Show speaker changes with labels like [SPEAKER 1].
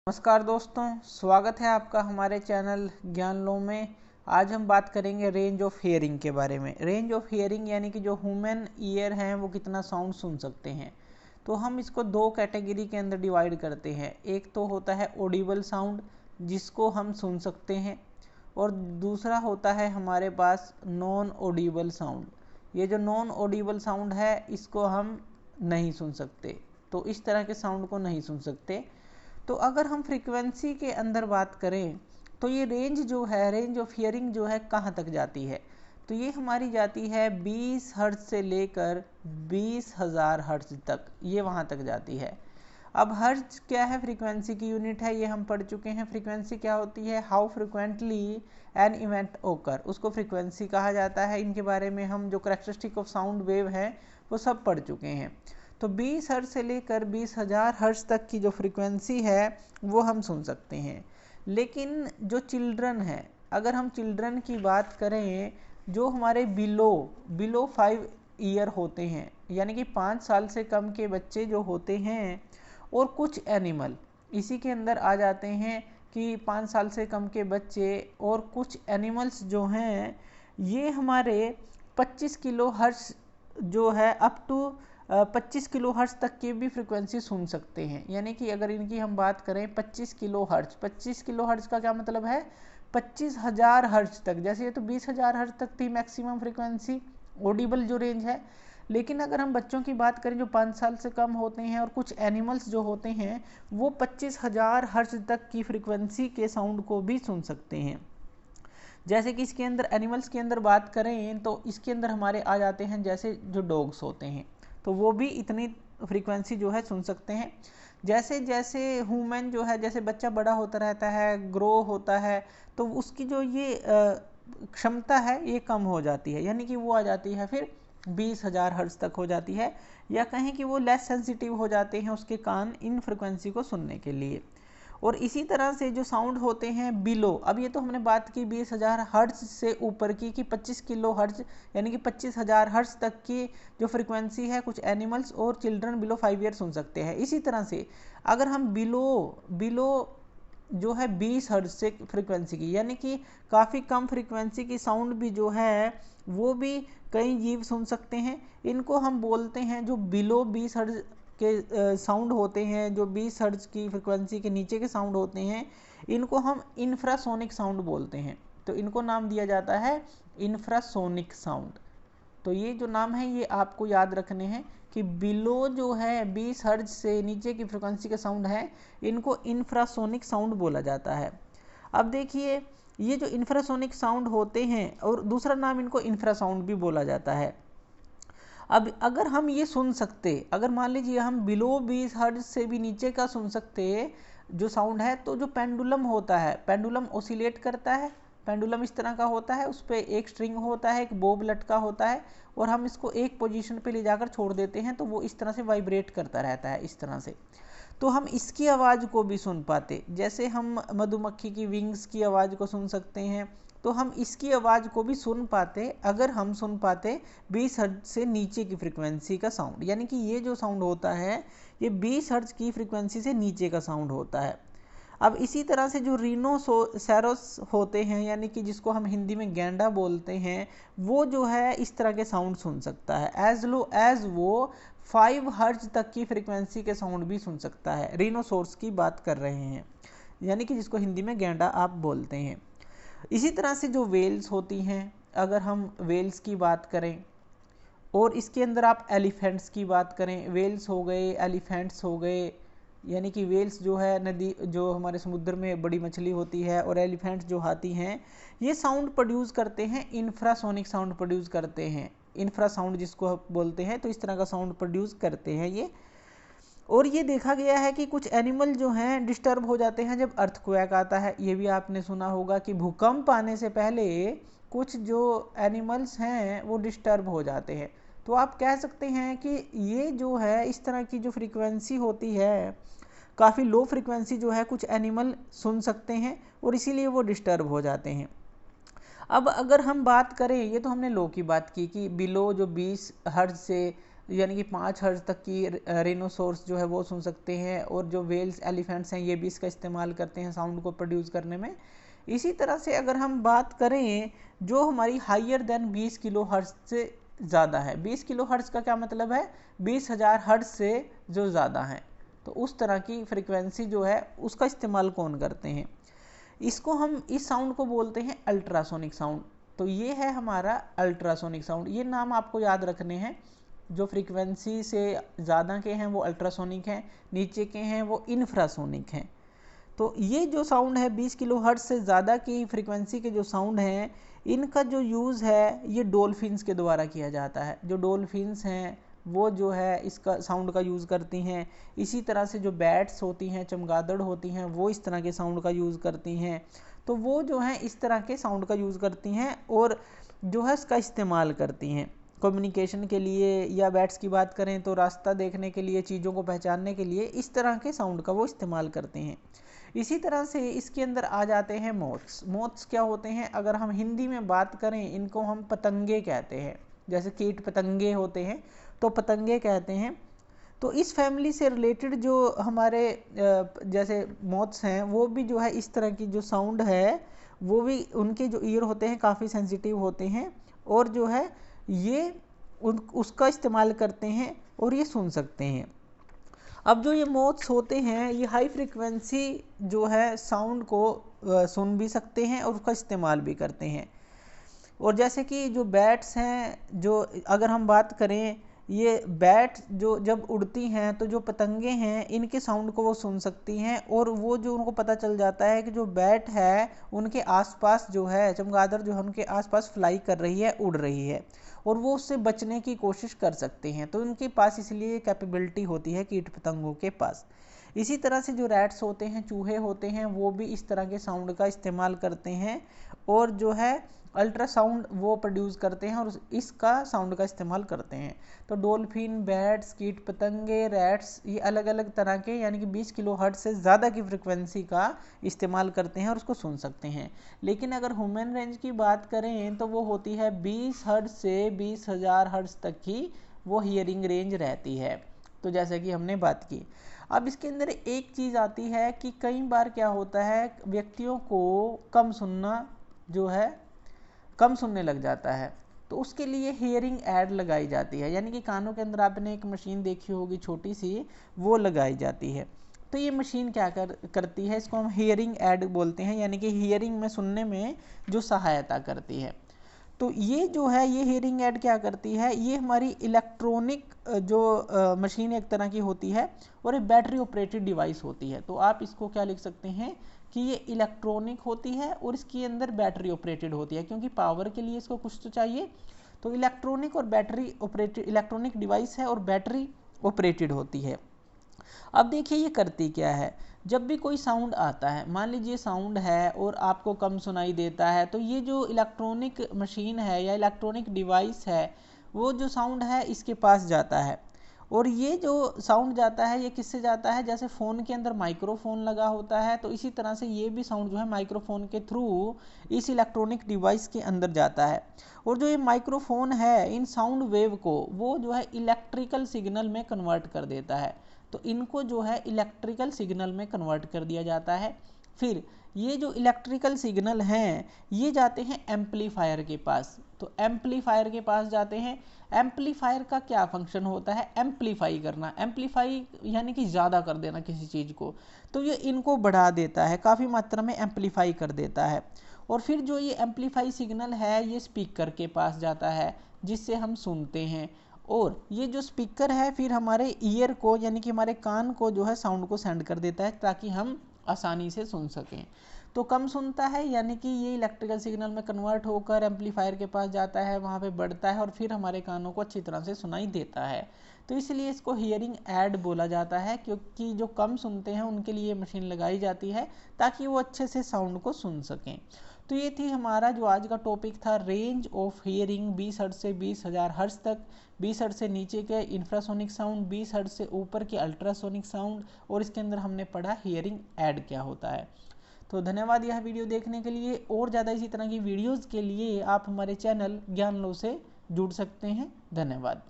[SPEAKER 1] नमस्कार दोस्तों, स्वागत है आपका हमारे चैनल ज्ञान लो में। आज हम बात करेंगे रेंज ऑफ हियरिंग के बारे में। रेंज ऑफ हियरिंग यानी कि जो ह्यूमन ईयर हैं वो कितना साउंड सुन सकते हैं। तो हम इसको दो कैटेगरी के अंदर डिवाइड करते हैं। एक तो होता है ऑडिबल साउंड जिसको हम सुन सकते हैं, और दूसरा होता है हमारे पास नॉन ऑडिबल साउंड। ये जो नॉन ऑडिबल साउंड है इसको हम नहीं सुन सकते, तो इस तरह के साउंड को नहीं सुन सकते। तो अगर हम फ्रीक्वेंसी के अंदर बात करें तो ये रेंज जो है, रेंज ऑफ हियरिंग जो है कहाँ तक जाती है, तो ये हमारी जाती है 20 हर्ट्ज से लेकर 20,000 हर्ट्ज तक, ये वहाँ तक जाती है। अब हर्ट्ज क्या है, फ्रीक्वेंसी की यूनिट है, ये हम पढ़ चुके हैं। फ्रीक्वेंसी क्या होती है, हाउ फ्रिक्वेंटली एन इवेंट ओकर, उसको फ्रीक्वेंसी कहा जाता है। इनके बारे में हम जो कैरेक्टरिस्टिक ऑफ साउंड वेव है वो सब पढ़ चुके हैं। तो 20 हर्ट्ज से लेकर 20,000 हर्ट्ज तक की जो फ्रीक्वेंसी है वो हम सुन सकते हैं। लेकिन जो चिल्ड्रन है, अगर हम चिल्ड्रन की बात करें जो हमारे बिलो 5 ईयर होते हैं, यानी कि 5 साल से कम के बच्चे जो होते हैं, और कुछ एनिमल इसी के अंदर आ जाते हैं कि 5 साल से कम के बच्चे और कुछ एनिमल्स जो हैं ये हमारे 25 किलो हर्ट्ज जो है अप टू 25 किलो हर्ट्ज तक की भी फ्रीक्वेंसी सुन सकते हैं। यानी कि अगर इनकी हम बात करें 25 किलो हर्ट्ज, 25 किलो हर्ट्ज का क्या मतलब है, 25,000 हर्ट्ज तक। जैसे ये तो 20,000 हर्ट्ज तक थी मैक्सिमम फ्रीक्वेंसी ऑडिबल जो रेंज है, लेकिन अगर हम बच्चों की बात करें जो 5 साल से कम होते हैं और कुछ एनिमल्स जो होते हैं वो 25,000 हर्ट्ज तक की फ्रीक्वेंसी के साउंड को भी सुन सकते हैं। जैसे कि इसके अंदर एनिमल्स के अंदर बात करें तो इसके अंदर हमारे आ जाते हैं जैसे जो डॉग्स होते हैं, तो वो भी इतनी फ्रीक्वेंसी जो है सुन सकते हैं। जैसे जैसे ह्यूमन जो है, जैसे बच्चा बड़ा होता रहता है, ग्रो होता है, तो उसकी जो ये क्षमता है ये कम हो जाती है, यानी कि वो आ जाती है फिर 20,000 हर्ट्ज तक हो जाती है, या कहें कि वो लेस सेंसिटिव हो जाते हैं उसके कान इन फ्रिक्वेंसी को सुनने के लिए। और इसी तरह से जो साउंड होते हैं बिलो, अब ये तो हमने बात की 20,000 हर्ट्ज से ऊपर की कि 25 किलो हर्ट्ज यानी कि 25,000 हर्ट्ज तक की जो फ्रीक्वेंसी है कुछ एनिमल्स और चिल्ड्रन बिलो 5 ईयर सुन सकते हैं। इसी तरह से अगर हम बिलो जो है 20 हर्ट्ज से फ्रीक्वेंसी की, यानी कि काफ़ी कम फ्रीक्वेंसी की साउंड भी जो है वो भी कई जीव सुन सकते हैं। इनको हम बोलते हैं जो बिलो 20 हर्ट्ज के साउंड होते हैं, जो 20 हर्ट्ज की फ्रिक्वेंसी के नीचे के साउंड होते हैं, इनको हम इंफ्रासोनिक साउंड बोलते हैं। तो इनको नाम दिया जाता है इंफ्रासोनिक साउंड। तो ये जो नाम है ये आपको याद रखने हैं कि बिलो जो है 20 हर्ट्ज से नीचे की फ्रिक्वेंसी का साउंड है, इनको इंफ्रासोनिक साउंड बोला जाता है। अब देखिए ये जो इंफ्रासोनिक साउंड होते हैं, और दूसरा नाम इनको इंफ्रासाउंड भी बोला जाता है। अब अगर हम ये सुन सकते, अगर मान लीजिए हम बिलो 20 हर्ट्ज से भी नीचे का सुन सकते जो साउंड है, तो जो पेंडुलम होता है, पेंडुलम ओसिलेट करता है, पेंडुलम इस तरह का होता है, उस पर एक स्ट्रिंग होता है, एक बोब लटका होता है, और हम इसको एक पोजीशन पे ले जाकर छोड़ देते हैं तो वो इस तरह से वाइब्रेट करता रहता है इस तरह से। तो हम इसकी आवाज़ को भी सुन पाते, जैसे हम मधुमक्खी की विंग्स की आवाज़ को सुन सकते हैं, तो हम इसकी आवाज़ को भी सुन पाते अगर हम सुन पाते 20 हर्ट्ज से नीचे की फ्रिक्वेंसी का साउंड। यानी कि ये जो साउंड होता है ये 20 हर्ट्ज की फ्रिक्वेंसी से नीचे का साउंड होता है। अब इसी तरह से जो रिनोसेरॉस होते हैं, यानी कि जिसको हम हिंदी में गैंडा बोलते हैं, वो जो है इस तरह के साउंड सुन सकता है। एज लो एज वो 5 हर्ट्ज तक की फ्रिक्वेंसी के साउंड भी सुन सकता है। रिनोसोर्स की बात कर रहे हैं, यानी कि जिसको हिंदी में गैंडा आप बोलते हैं। इसी तरह से जो वेल्स होती हैं, अगर हम वेल्स की बात करें, और इसके अंदर आप एलिफेंट्स की बात करें, वेल्स हो गए, एलिफेंट्स हो गए, यानी कि वेल्स जो है नदी जो हमारे समुद्र में बड़ी मछली होती है, और एलिफेंट्स जो हाथी हैं, ये साउंड प्रोड्यूस करते हैं, इंफ्रासोनिक साउंड प्रोड्यूस करते हैं, इंफ्रा साउंड जिसको हम बोलते हैं, तो इस तरह का साउंड प्रोड्यूस करते हैं ये। और ये देखा गया है कि कुछ एनिमल जो हैं डिस्टर्ब हो जाते हैं जब अर्थक्वेक आता है। ये भी आपने सुना होगा कि भूकंप आने से पहले कुछ जो एनिमल्स हैं वो डिस्टर्ब हो जाते हैं। तो आप कह सकते हैं कि ये जो है इस तरह की जो फ्रीक्वेंसी होती है, काफ़ी लो फ्रीक्वेंसी जो है कुछ एनिमल सुन सकते हैं और इसीलिए वो डिस्टर्ब हो जाते हैं। अब अगर हम बात करें, ये तो हमने लो की बात की कि बिलो जो 20 हर्ट्ज से यानी कि 5 हर्ट्ज तक की रेनोसोर्स जो है वो सुन सकते हैं, और जो वेल्स एलिफेंट्स हैं ये भी इसका इस्तेमाल करते हैं साउंड को प्रोड्यूस करने में। इसी तरह से अगर हम बात करें जो हमारी हायर देन 20 किलो हर्ट्ज से ज़्यादा है, 20 किलो हर्ट्ज का क्या मतलब है, 20,000 हर्ट्ज से जो ज़्यादा है, तो उस तरह की फ्रिक्वेंसी जो है उसका इस्तेमाल कौन करते हैं, इसको हम इस साउंड को बोलते हैं अल्ट्रासोनिक साउंड। तो ये है हमारा अल्ट्रासोनिक साउंड। ये नाम आपको याद रखने हैं, जो फ्रीक्वेंसी से ज़्यादा के हैं वो अल्ट्रासोनिक हैं, नीचे के हैं वो इंफ्रासोनिक हैं। तो ये जो साउंड है 20 किलो हर्ट्ज से ज़्यादा की फ्रीक्वेंसी के जो साउंड हैं, इनका जो यूज़ है ये डॉल्फिन्स के द्वारा किया जाता है। जो डॉल्फिन्स हैं वो जो है इसका साउंड का यूज़ करती हैं। इसी तरह से जो बैट्स होती हैं, चमगादड़ होती हैं, वो इस तरह के साउंड का यूज़ करती हैं। तो वो जो है इस तरह के साउंड का यूज़ करती हैं और जो है इसका इस्तेमाल करती हैं कम्युनिकेशन के लिए, या बैट्स की बात करें तो रास्ता देखने के लिए, चीज़ों को पहचानने के लिए इस तरह के साउंड का वो इस्तेमाल करते हैं। इसी तरह से इसके अंदर आ जाते हैं मोथ्स। मोथ्स क्या होते हैं, अगर हम हिंदी में बात करें इनको हम पतंगे कहते हैं। जैसे कीट पतंगे होते हैं तो पतंगे कहते हैं। तो इस फैमिली से रिलेटेड जो हमारे जैसे मोथ्स हैं वो भी जो है इस तरह की जो साउंड है वो भी, उनके जो ईयर होते हैं काफ़ी सेंसिटिव होते हैं, और जो है ये उसका इस्तेमाल करते हैं और ये सुन सकते हैं। अब जो ये मोथ्स होते हैं ये हाई फ्रिक्वेंसी जो है साउंड को सुन भी सकते हैं और उसका इस्तेमाल भी करते हैं। और जैसे कि जो बैट्स हैं, जो अगर हम बात करें, ये बैट जो जब उड़ती हैं तो जो पतंगे हैं इनके साउंड को वो सुन सकती हैं, और वो जो उनको पता चल जाता है कि जो बैट है उनके आसपास जो है, चमगादड़ जो है उनके आसपास फ्लाई कर रही है, उड़ रही है, और वो उससे बचने की कोशिश कर सकते हैं। तो उनके पास इसलिए कैपेबिलिटी होती है कीट पतंगों के पास। इसी तरह से जो रैट्स होते हैं, चूहे होते हैं, वो भी इस तरह के साउंड का इस्तेमाल करते हैं और जो है अल्ट्रासाउंड वो प्रोड्यूस करते हैं और इसका साउंड का इस्तेमाल करते हैं। तो डॉल्फिन, बैट्स, कीट पतंगे, रैट्स, ये अलग अलग तरह के यानी कि 20 किलो हर्ट्ज से ज़्यादा की फ्रिक्वेंसी का इस्तेमाल करते हैं और उसको सुन सकते हैं। लेकिन अगर ह्यूमन रेंज की बात करें तो वो होती है 20 हर्ट्ज से 20,000 हर्ट्ज तक की वो हियरिंग रेंज रहती है। तो जैसा कि हमने बात की, अब इसके अंदर एक चीज़ आती है कि कई बार क्या होता है, व्यक्तियों को कम सुनना जो है कम सुनने लग जाता है, तो उसके लिए हियरिंग ऐड लगाई जाती है, यानी कि कानों के अंदर आपने एक मशीन देखी होगी छोटी सी, वो लगाई जाती है। तो ये मशीन क्या करती है, इसको हम हियरिंग ऐड बोलते हैं, यानी कि हियरिंग में, सुनने में जो सहायता करती है। तो ये जो है ये हियरिंग ऐड क्या करती है, ये हमारी इलेक्ट्रॉनिक जो मशीन एक तरह की होती है और एक बैटरी ऑपरेटेड डिवाइस होती है। तो आप इसको क्या लिख सकते हैं कि ये इलेक्ट्रॉनिक होती है और इसके अंदर बैटरी ऑपरेटेड होती है, क्योंकि पावर के लिए इसको कुछ तो चाहिए। तो इलेक्ट्रॉनिक और बैटरी ऑपरेटेड, इलेक्ट्रॉनिक डिवाइस है और बैटरी ऑपरेटेड होती है। अब देखिए ये करती क्या है, जब भी कोई साउंड आता है, मान लीजिए साउंड है और आपको कम सुनाई देता है, तो ये जो इलेक्ट्रॉनिक मशीन है या इलेक्ट्रॉनिक डिवाइस है वो जो साउंड है इसके पास जाता है, और ये जो साउंड जाता है ये किससे जाता है, जैसे फ़ोन के अंदर माइक्रोफोन लगा होता है, तो इसी तरह से ये भी साउंड जो है माइक्रोफोन के थ्रू इस इलेक्ट्रॉनिक डिवाइस के अंदर जाता है। और जो ये माइक्रोफोन है इन साउंड वेव को वो जो है इलेक्ट्रिकल सिग्नल में कन्वर्ट कर देता है। तो इनको जो है इलेक्ट्रिकल सिग्नल में कन्वर्ट कर दिया जाता है। फिर ये जो इलेक्ट्रिकल सिग्नल हैं ये जाते हैं एम्पलीफायर के पास। तो एम्पलीफायर के पास जाते हैं। एम्पलीफायर का क्या फंक्शन होता है, एम्पलीफाई करना, एम्पलीफाई यानी कि ज़्यादा कर देना किसी चीज़ को। तो ये इनको बढ़ा देता है, काफ़ी मात्रा में एम्पलीफाई कर देता है। और फिर जो ये एम्पलीफाई सिग्नल है ये स्पीकर के पास जाता है जिससे हम सुनते हैं, और ये जो स्पीकर है फिर हमारे ईयर को यानी कि हमारे कान को जो है साउंड को सेंड कर देता है ताकि हम आसानी से सुन सकें। तो कम सुनता है यानी कि ये इलेक्ट्रिकल सिग्नल में कन्वर्ट होकर एम्पलीफायर के पास जाता है, वहाँ पे बढ़ता है और फिर हमारे कानों को अच्छी तरह से सुनाई देता है। तो इसलिए इसको हियरिंग ऐड बोला जाता है, क्योंकि जो कम सुनते हैं उनके लिए मशीन लगाई जाती है ताकि वो अच्छे से साउंड को सुन सकें। तो ये थी हमारा जो आज का टॉपिक था, रेंज ऑफ हियरिंग 20 हर्ट्ज से 20,000 हर्ट्ज तक, 20 हर्ट्ज से नीचे के इंफ्रासोनिक साउंड, 20 हर्ट्ज से ऊपर के अल्ट्रासोनिक साउंड, और इसके अंदर हमने पढ़ा हियरिंग ऐड क्या होता है। तो धन्यवाद यह वीडियो देखने के लिए। और ज़्यादा इसी तरह की वीडियोज़ के लिए आप हमारे चैनल ज्ञान लो से जुड़ सकते हैं। धन्यवाद।